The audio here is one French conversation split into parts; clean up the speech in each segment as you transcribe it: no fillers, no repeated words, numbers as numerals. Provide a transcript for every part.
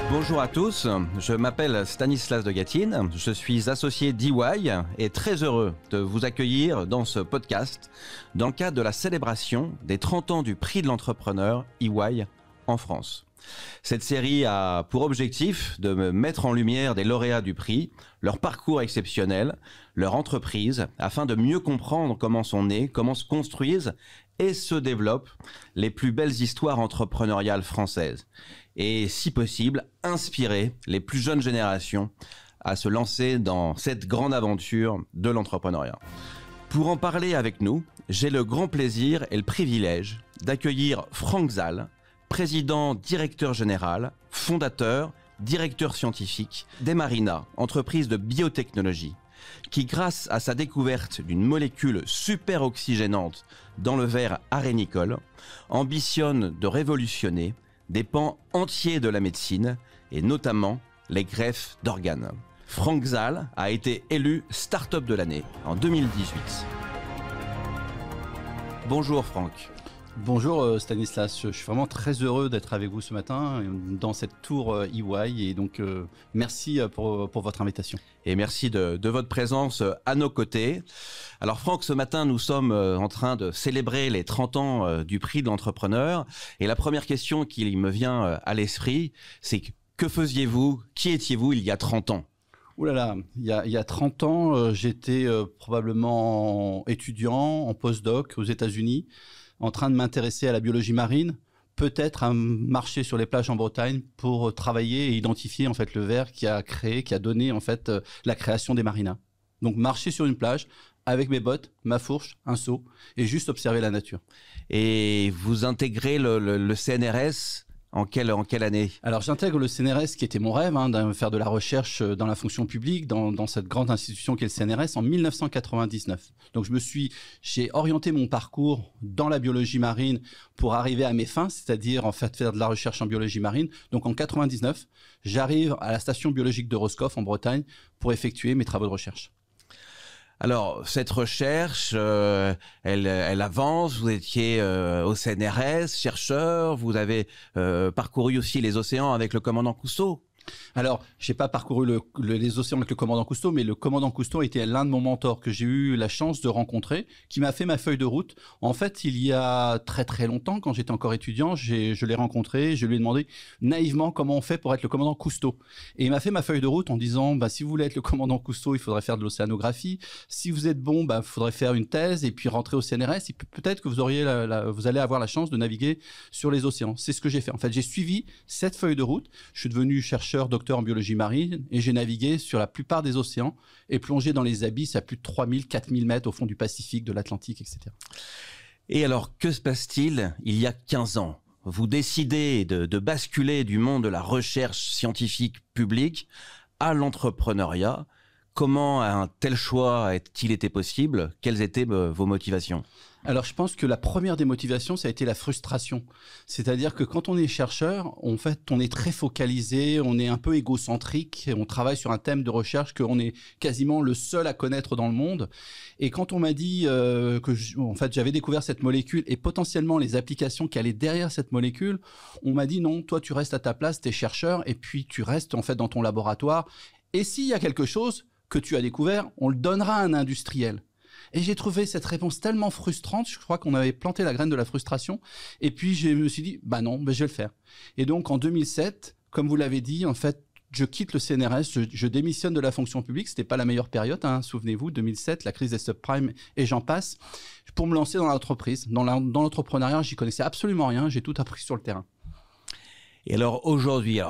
Bonjour à tous, je m'appelle Stanislas de Gatine, je suis associé d'EY et très heureux de vous accueillir dans ce podcast dans le cadre de la célébration des 30 ans du prix de l'entrepreneur EY en France. Cette série a pour objectif de mettre en lumière des lauréats du prix, leur parcours exceptionnel, leur entreprise, afin de mieux comprendre comment sont nées, comment se construisent et se développent les plus belles histoires entrepreneuriales françaises. Et si possible, inspirer les plus jeunes générations à se lancer dans cette grande aventure de l'entrepreneuriat. Pour en parler avec nous, j'ai le grand plaisir et le privilège d'accueillir Franck Zal, président, directeur général, fondateur, directeur scientifique d'Emarina, entreprise de biotechnologie, qui grâce à sa découverte d'une molécule super oxygénante dans le verre arénicole, ambitionne de révolutionner des pans entiers de la médecine et notamment les greffes d'organes. Franck Zal a été élu Start-up de l'année en 2018. Bonjour Franck. Bonjour Stanislas, je suis vraiment très heureux d'être avec vous ce matin dans cette tour EY et donc merci pour votre invitation. Et merci de votre présence à nos côtés. Alors Franck, ce matin nous sommes en train de célébrer les 30 ans du prix de l'entrepreneur et la première question qui me vient à l'esprit, c'est que faisiez-vous, qui étiez-vous il y a 30 ans ? Ouh là là, il y a 30 ans, j'étais probablement étudiant en postdoc aux États-Unis, en train de m'intéresser à la biologie marine, peut-être à marcher sur les plages en Bretagne pour travailler et identifier en fait le ver qui a donné en fait la création des marinas. Donc marcher sur une plage avec mes bottes, ma fourche, un seau et juste observer la nature. Et vous intégrez le CNRS en quelle année ? Alors j'intègre le CNRS qui était mon rêve, de faire de la recherche dans la fonction publique, dans cette grande institution qu'est le CNRS en 1999. Donc j'ai orienté mon parcours dans la biologie marine pour arriver à mes fins, c'est-à-dire en fait faire de la recherche en biologie marine. Donc en 99, j'arrive à la station biologique de Roscoff en Bretagne pour effectuer mes travaux de recherche. Alors, cette recherche, elle avance. Vous étiez au CNRS, chercheur. Vous avez parcouru aussi les océans avec le commandant Cousteau. Alors, j'ai pas parcouru les océans avec le commandant Cousteau, mais le commandant Cousteau était l'un de mon mentor que j'ai eu la chance de rencontrer, qui m'a fait ma feuille de route. En fait, il y a très très longtemps, quand j'étais encore étudiant, je l'ai rencontré, je lui ai demandé naïvement comment on fait pour être le commandant Cousteau. Et il m'a fait ma feuille de route en disant, si vous voulez être le commandant Cousteau, il faudrait faire de l'océanographie. Si vous êtes bon, il faudrait faire une thèse et puis rentrer au CNRS. Et peut-être que vous allez avoir la chance de naviguer sur les océans. C'est ce que j'ai fait. En fait, j'ai suivi cette feuille de route. Je suis devenu chercheur, docteur en biologie marine et j'ai navigué sur la plupart des océans et plongé dans les abysses à plus de 3000, 4000 mètres au fond du Pacifique, de l'Atlantique, etc. Et alors, que se passe-t-il il y a 15 ans ? Vous décidez de basculer du monde de la recherche scientifique publique à l'entrepreneuriat. Comment un tel choix a-t-il été possible ? Quelles étaient vos motivations ? Alors, je pense que la première des motivations, ça a été la frustration. C'est-à-dire que quand on est chercheur, en fait, on est très focalisé, on est un peu égocentrique, on travaille sur un thème de recherche qu'on est quasiment le seul à connaître dans le monde. Et quand on m'a dit en fait, j'avais découvert cette molécule et potentiellement les applications qui allaient derrière cette molécule, on m'a dit non, toi, tu restes à ta place, t'es chercheur et puis tu restes en fait dans ton laboratoire. Et s'il y a quelque chose que tu as découvert, on le donnera à un industriel. Et j'ai trouvé cette réponse tellement frustrante, je crois qu'on avait planté la graine de la frustration. Et puis je me suis dit, non, je vais le faire. Et donc en 2007, comme vous l'avez dit, en fait, je quitte le CNRS, je démissionne de la fonction publique. C'était pas la meilleure période, souvenez-vous, 2007, la crise des subprimes et j'en passe, pour me lancer dans l'entreprise. Dans l'entrepreneuriat, j'y connaissais absolument rien, j'ai tout appris sur le terrain. Et alors aujourd'hui,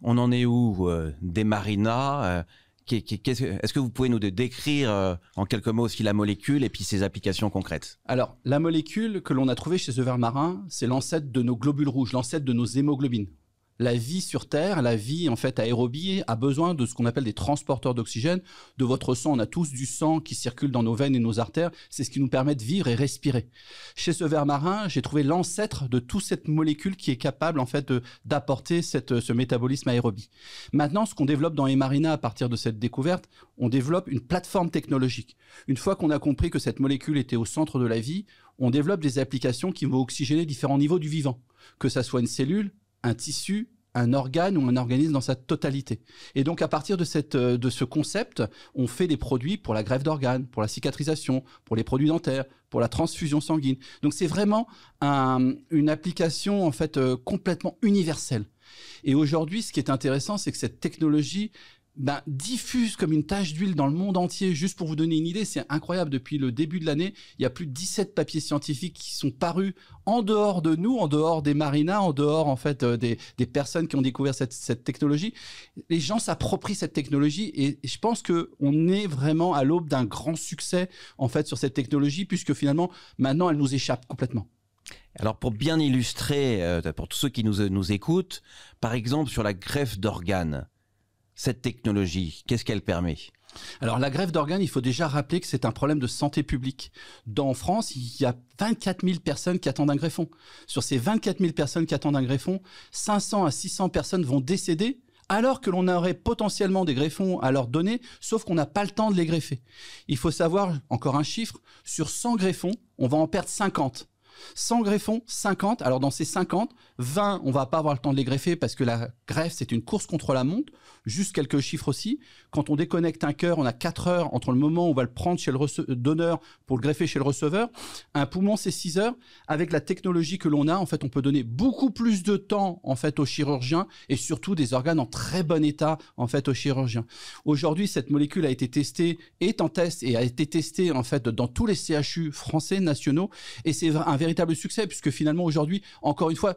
on en est où d'Emarina Est-ce que vous pouvez nous décrire en quelques mots aussi la molécule et puis ses applications concrètes ? Alors, la molécule que l'on a trouvée chez ce ver marin, c'est l'ancêtre de nos globules rouges, l'ancêtre de nos hémoglobines. La vie sur Terre, la vie en fait aérobie, a besoin de ce qu'on appelle des transporteurs d'oxygène. De votre sang, on a tous du sang qui circule dans nos veines et nos artères. C'est ce qui nous permet de vivre et respirer. Chez ce ver marin, j'ai trouvé l'ancêtre de toute cette molécule qui est capable en fait d'apporter ce métabolisme aérobie. Maintenant, ce qu'on développe dans Emarina à partir de cette découverte, on développe une plateforme technologique. Une fois qu'on a compris que cette molécule était au centre de la vie, on développe des applications qui vont oxygéner différents niveaux du vivant, que ça soit une cellule, un tissu, un organe ou un organisme dans sa totalité. Et donc, à partir de ce concept, on fait des produits pour la greffe d'organes, pour la cicatrisation, pour les produits dentaires, pour la transfusion sanguine. Donc, c'est vraiment une application en fait complètement universelle. Et aujourd'hui, ce qui est intéressant, c'est que cette technologie diffuse comme une tache d'huile dans le monde entier. Juste pour vous donner une idée, c'est incroyable. Depuis le début de l'année, il y a plus de 17 papiers scientifiques qui sont parus en dehors de nous, en dehors des marinas, en dehors en fait des personnes qui ont découvert cette technologie. Les gens s'approprient cette technologie et je pense qu'on est vraiment à l'aube d'un grand succès en fait sur cette technologie puisque finalement maintenant elle nous échappe complètement. Alors pour bien illustrer, pour tous ceux qui nous écoutent, par exemple sur la greffe d'organes, cette technologie, qu'est-ce qu'elle permet ? Alors la greffe d'organes, il faut déjà rappeler que c'est un problème de santé publique. En France, il y a 24 000 personnes qui attendent un greffon. Sur ces 24 000 personnes qui attendent un greffon, 500 à 600 personnes vont décéder alors que l'on aurait potentiellement des greffons à leur donner, sauf qu'on n'a pas le temps de les greffer. Il faut savoir, encore un chiffre, sur 100 greffons, on va en perdre 50. 100 greffons, 50. Alors dans ces 50, 20, on va pas avoir le temps de les greffer parce que la greffe, c'est une course contre la montre. Juste quelques chiffres aussi. Quand on déconnecte un cœur, on a 4 heures entre le moment où on va le prendre chez le donneur pour le greffer chez le receveur. Un poumon, c'est 6 heures. Avec la technologie que l'on a, en fait, on peut donner beaucoup plus de temps en fait aux chirurgiens et surtout des organes en très bon état en fait aux chirurgiens. Aujourd'hui, cette molécule a été testée, est en test et a été testée en fait dans tous les CHU français nationaux et c'est un véritable succès puisque finalement aujourd'hui, encore une fois,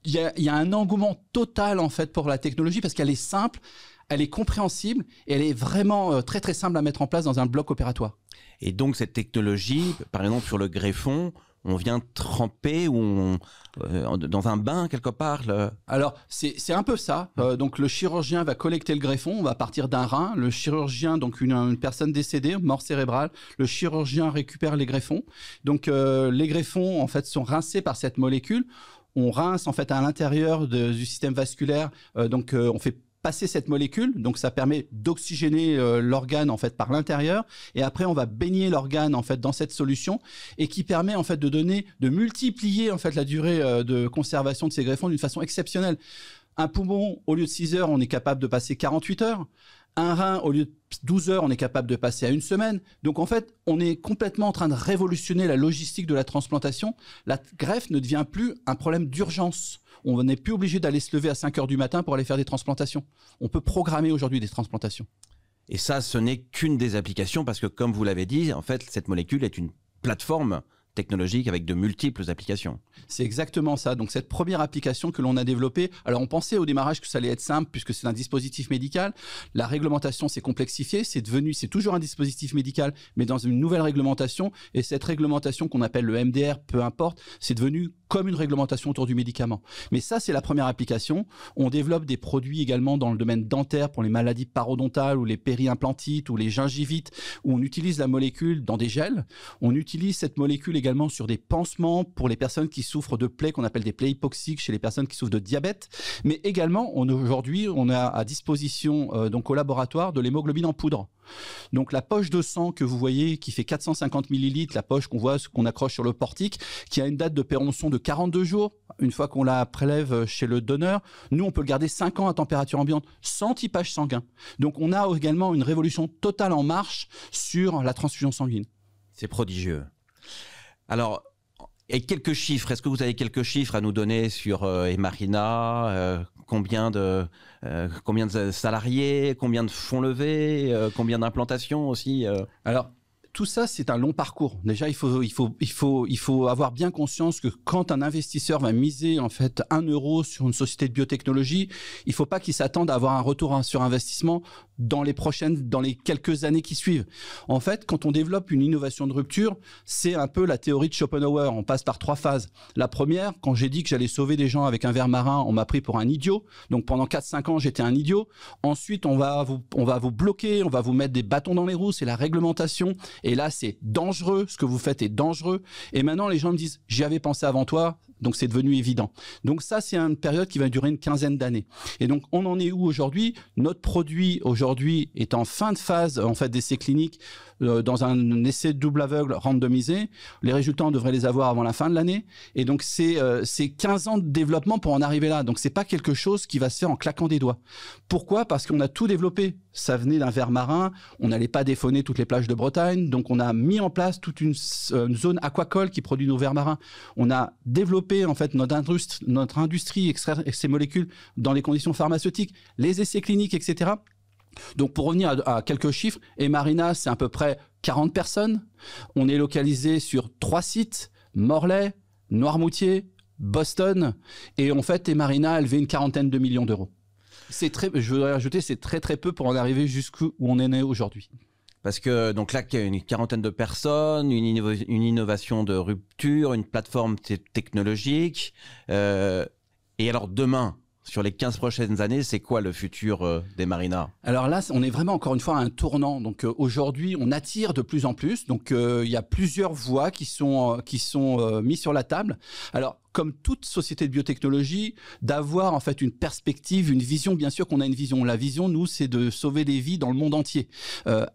il y a un engouement total en fait pour la technologie parce qu'elle est simple, elle est compréhensible et elle est vraiment très très simple à mettre en place dans un bloc opératoire. Et donc cette technologie, par exemple sur le greffon, on vient tremper dans un bain quelque part Alors, c'est un peu ça. Donc, le chirurgien va collecter le greffon. On va partir d'un rein. Le chirurgien, donc une personne décédée, mort cérébrale, le chirurgien récupère les greffons. Donc, les greffons, en fait, sont rincés par cette molécule. On rince, en fait, à l'intérieur du système vasculaire. On fait passer cette molécule, donc ça permet d'oxygéner l'organe en fait par l'intérieur et après on va baigner l'organe en fait dans cette solution et qui permet en fait de multiplier en fait la durée de conservation de ces greffons d'une façon exceptionnelle. Un poumon, au lieu de 6 heures, on est capable de passer 48 heures. Un rein, au lieu de 12 heures, on est capable de passer à 1 semaine. Donc en fait, on est complètement en train de révolutionner la logistique de la transplantation. La greffe ne devient plus un problème d'urgence. On n'est plus obligé d'aller se lever à 5 heures du matin pour aller faire des transplantations. On peut programmer aujourd'hui des transplantations. Et ça, ce n'est qu'une des applications parce que comme vous l'avez dit, en fait, cette molécule est une plateforme technologique avec de multiples applications. C'est exactement ça. Donc cette première application que l'on a développée, alors on pensait au démarrage que ça allait être simple puisque c'est un dispositif médical. La réglementation s'est complexifiée, c'est toujours un dispositif médical mais dans une nouvelle réglementation et cette réglementation qu'on appelle le MDR, peu importe, c'est devenu comme une réglementation autour du médicament. Mais ça, c'est la première application. On développe des produits également dans le domaine dentaire pour les maladies parodontales ou les périimplantites ou les gingivites où on utilise la molécule dans des gels. On utilise cette molécule également sur des pansements pour les personnes qui souffrent de plaies qu'on appelle des plaies hypoxiques chez les personnes qui souffrent de diabète. Mais également, aujourd'hui, on a à disposition donc au laboratoire de l'hémoglobine en poudre. Donc la poche de sang que vous voyez qui fait 450 millilitres, la poche qu'on voit, qu'on accroche sur le portique, qui a une date de péremption de 42 jours, une fois qu'on la prélève chez le donneur, nous on peut le garder 5 ans à température ambiante sans typage sanguin. Donc on a également une révolution totale en marche sur la transfusion sanguine. C'est prodigieux. Alors, et quelques chiffres, est-ce que vous avez quelques chiffres à nous donner sur Emarina, combien de salariés, combien de fonds levés, combien d'implantations aussi Alors, tout ça, c'est un long parcours. Déjà, il faut avoir bien conscience que quand un investisseur va miser en fait 1 euro sur une société de biotechnologie, il faut pas qu'il s'attende à avoir un retour sur investissement dans les quelques années qui suivent. En fait, quand on développe une innovation de rupture, c'est un peu la théorie de Schopenhauer. On passe par 3 phases. La première, quand j'ai dit que j'allais sauver des gens avec un verre marin, on m'a pris pour un idiot. Donc pendant 4-5 ans, j'étais un idiot. Ensuite, on va vous bloquer, on va vous mettre des bâtons dans les roues, c'est la réglementation. Et là, c'est dangereux, ce que vous faites est dangereux. Et maintenant, les gens me disent, j'y avais pensé avant toi, Donc, c'est devenu évident. Donc, ça, c'est une période qui va durer une quinzaine d'années. Et donc, on en est où aujourd'hui? Notre produit, aujourd'hui, est en fin de phase, en fait, d'essai clinique dans un essai double aveugle randomisé. Les résultats, on devrait les avoir avant la fin de l'année. Et donc, c'est 15 ans de développement pour en arriver là. Donc, c'est pas quelque chose qui va se faire en claquant des doigts. Pourquoi? Parce qu'on a tout développé. Ça venait d'un ver marin. On n'allait pas défauner toutes les plages de Bretagne. Donc, on a mis en place toute une zone aquacole qui produit nos vers marins. On a développé, en fait, notre industrie extraire ces molécules dans les conditions pharmaceutiques, les essais cliniques, etc. Donc, pour revenir à quelques chiffres, Emarina, c'est à peu près 40 personnes. On est localisé sur 3 sites, Morlaix, Noirmoutier, Boston. Et en fait, Emarina a levé une quarantaine de millions d'euros. Je voudrais rajouter, c'est très très peu pour en arriver jusqu'où on est né aujourd'hui. Parce que donc là, il y a une quarantaine de personnes, une innovation de rupture, une plateforme technologique. Et alors demain, sur les 15 prochaines années, c'est quoi le futur d'Emarina? Alors là, on est vraiment encore une fois à un tournant. Donc aujourd'hui, on attire de plus en plus. Donc il y a plusieurs voies qui sont mises sur la table. Alors, comme toute société de biotechnologie, d'avoir en fait une perspective, une vision. Bien sûr qu'on a une vision. La vision, nous, c'est de sauver des vies dans le monde entier.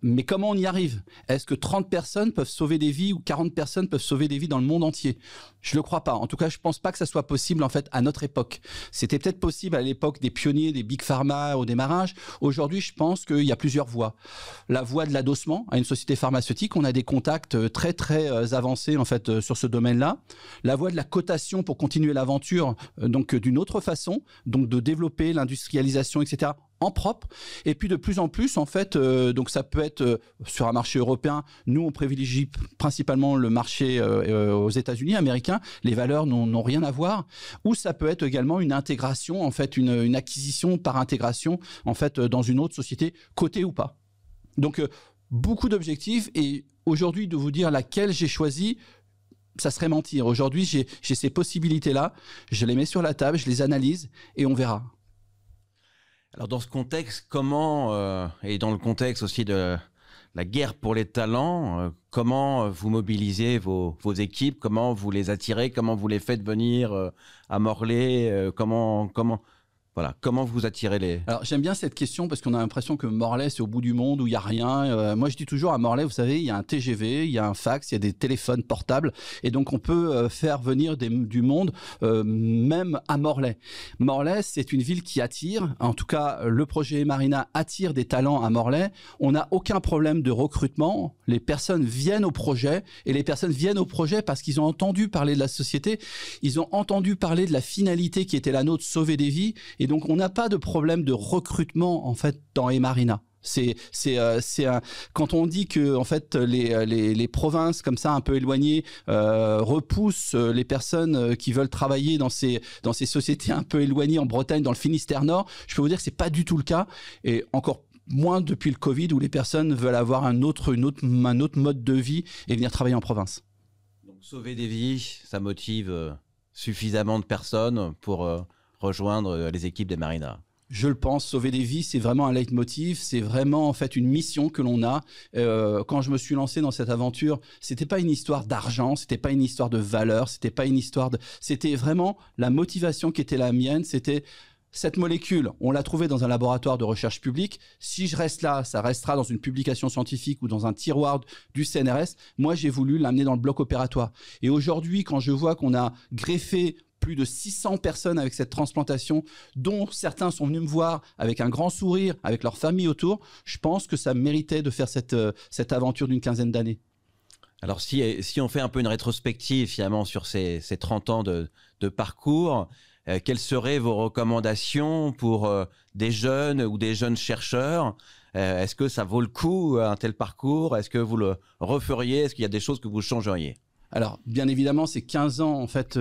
Mais comment on y arrive? Est-ce que 30 personnes peuvent sauver des vies ou 40 personnes peuvent sauver des vies dans le monde entier? Je le crois pas. En tout cas, je pense pas que ça soit possible en fait à notre époque. C'était peut-être possible à l'époque des pionniers, des big pharma au démarrage. Aujourd'hui, je pense qu'il y a plusieurs voies. La voie de l'adossement à une société pharmaceutique. On a des contacts très très avancés en fait sur ce domaine-là. La voie de la cotation pour continuer l'aventure donc d'une autre façon, donc de développer l'industrialisation, etc. en propre. Et puis de plus en plus, en fait, donc ça peut être sur un marché européen. Nous, on privilégie principalement le marché aux États-Unis, américains. Les valeurs n'ont rien à voir. Ou ça peut être également une intégration, en fait, une acquisition par intégration, en fait, dans une autre société, cotée ou pas. Donc, beaucoup d'objectifs. Et aujourd'hui, de vous dire laquelle j'ai choisi, ça serait mentir. Aujourd'hui, j'ai ces possibilités-là. Je les mets sur la table, je les analyse et on verra. Alors dans ce contexte, comment, et dans le contexte aussi de la guerre pour les talents, comment vous mobilisez vos équipes, comment vous les attirez, comment vous les faites venir à Morlaix, comment vous attirez les... Alors j'aime bien cette question parce qu'on a l'impression que Morlaix c'est au bout du monde où il n'y a rien. Moi je dis toujours à Morlaix, vous savez, il y a un TGV, il y a un fax, il y a des téléphones portables et donc on peut faire venir du monde même à Morlaix. Morlaix c'est une ville qui attire, en tout cas le projet Emarina attire des talents à Morlaix. On n'a aucun problème de recrutement, les personnes viennent au projet et les personnes viennent au projet parce qu'ils ont entendu parler de la société, ils ont entendu parler de la finalité qui était la nôtre, sauver des vies. Et donc, on n'a pas de problème de recrutement, en fait, dans Emarina. Quand on dit que en fait les provinces comme ça un peu éloignées repoussent les personnes qui veulent travailler dans ces sociétés un peu éloignées en Bretagne, dans le Finistère Nord, je peux vous dire que c'est pas du tout le cas. Et encore moins depuis le Covid où les personnes veulent avoir un autre mode de vie et venir travailler en province. Donc, sauver des vies, ça motive suffisamment de personnes pour rejoindre les équipes d'Emarina. Je le pense, sauver des vies, c'est vraiment un leitmotiv, c'est vraiment en fait une mission que l'on a. Quand je me suis lancé dans cette aventure, c'était pas une histoire d'argent, c'était pas une histoire de valeur, c'était pas une histoire de... C'était vraiment la motivation qui était la mienne, c'était... Cette molécule, on l'a trouvée dans un laboratoire de recherche publique. Si je reste là, ça restera dans une publication scientifique ou dans un tiroir du CNRS. Moi, j'ai voulu l'amener dans le bloc opératoire. Et aujourd'hui, quand je vois qu'on a greffé plus de 600 personnes avec cette transplantation, dont certains sont venus me voir avec un grand sourire, avec leur famille autour, je pense que ça méritait de faire cette aventure d'une quinzaine d'années. Alors, si on fait un peu une rétrospective finalement sur ces 30 ans de parcours, quelles seraient vos recommandations pour des jeunes ou des jeunes chercheurs? Est-ce que ça vaut le coup, un tel parcours? Est-ce que vous le referiez? Est-ce qu'il y a des choses que vous changeriez? Alors, bien évidemment, ces 15 ans en fait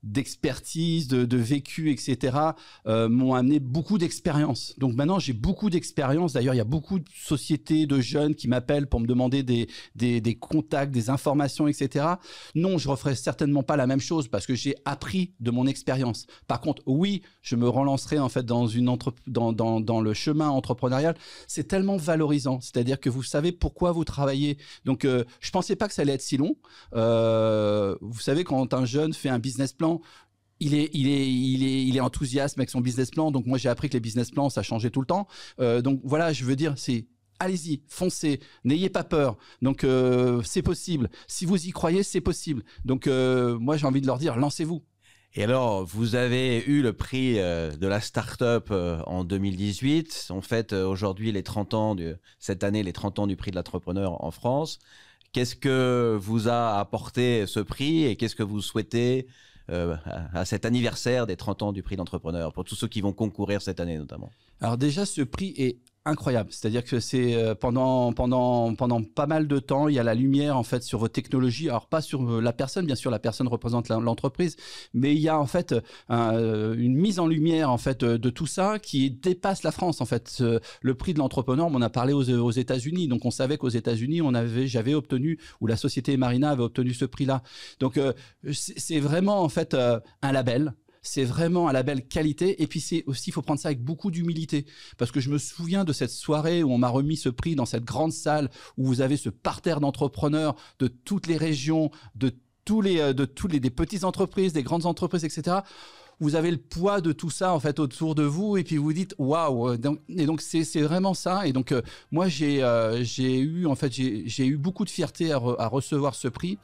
d'expertise, de vécu, etc. M'ont amené beaucoup d'expérience. Donc maintenant, j'ai beaucoup d'expérience. D'ailleurs, il y a beaucoup de sociétés de jeunes qui m'appellent pour me demander des contacts, des informations, etc. Non, je referai certainement pas la même chose parce que j'ai appris de mon expérience. Par contre, oui, je me relancerai en fait dans le chemin entrepreneurial. C'est tellement valorisant. C'est-à-dire que vous savez pourquoi vous travaillez. Donc, je pensais pas que que ça allait être si long. Vous savez, quand un jeune fait un business plan, il est enthousiaste avec son business plan. Donc moi, j'ai appris que les business plans, ça changeait tout le temps. Donc voilà, je veux dire, c'est allez-y, foncez, n'ayez pas peur. Donc c'est possible. Si vous y croyez, c'est possible. Donc moi, j'ai envie de leur dire, lancez-vous. Et alors, vous avez eu le prix de la start-up en 2018. On fête aujourd'hui cette année les 30 ans du prix de l'entrepreneur en France. Qu'est-ce que vous a apporté ce prix et qu'est-ce que vous souhaitez à cet anniversaire des 30 ans du prix de l'entrepreneur, pour tous ceux qui vont concourir cette année notamment? Alors déjà, ce prix est incroyable. C'est-à-dire que c'est pendant pas mal de temps, il y a la lumière en fait sur vos technologies. Alors pas sur la personne, bien sûr, la personne représente l'entreprise, mais il y a en fait une mise en lumière en fait de tout ça qui dépasse la France en fait. Le prix de l'entrepreneur, on en a parlé aux États-Unis, donc on savait qu'aux États-Unis, j'avais obtenu, ou la société Marina avait obtenu ce prix-là. Donc c'est vraiment en fait un label. C'est vraiment un label qualité. Et puis c'est aussi, il faut prendre ça avec beaucoup d'humilité. Parce que je me souviens de cette soirée où on m'a remis ce prix dans cette grande salle où vous avez ce parterre d'entrepreneurs de toutes les régions, de des petites entreprises, des grandes entreprises, etc. Vous avez le poids de tout ça en fait autour de vous et puis vous dites waouh. Et donc c'est vraiment ça. Et donc moi j'ai eu beaucoup de fierté à recevoir ce prix.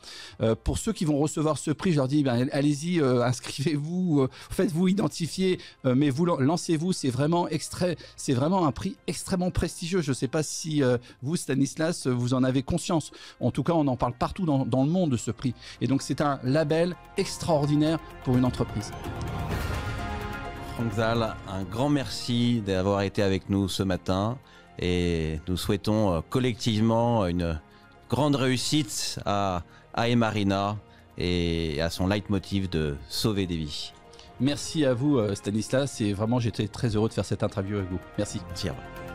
Pour ceux qui vont recevoir ce prix, je leur dis allez-y, inscrivez-vous, faites-vous identifier, mais vous lancez-vous. C'est vraiment un prix extrêmement prestigieux. Je ne sais pas si vous, Stanislas, vous en avez conscience. En tout cas, on en parle partout dans le monde de ce prix. Et donc c'est un label extraordinaire pour une entreprise. Franck Zal, un grand merci d'avoir été avec nous ce matin et nous souhaitons collectivement une grande réussite à Marina et à son leitmotiv de sauver des vies. Merci à vous Stanislas, et vraiment j'étais très heureux de faire cette interview avec vous. Merci. Merci à vous.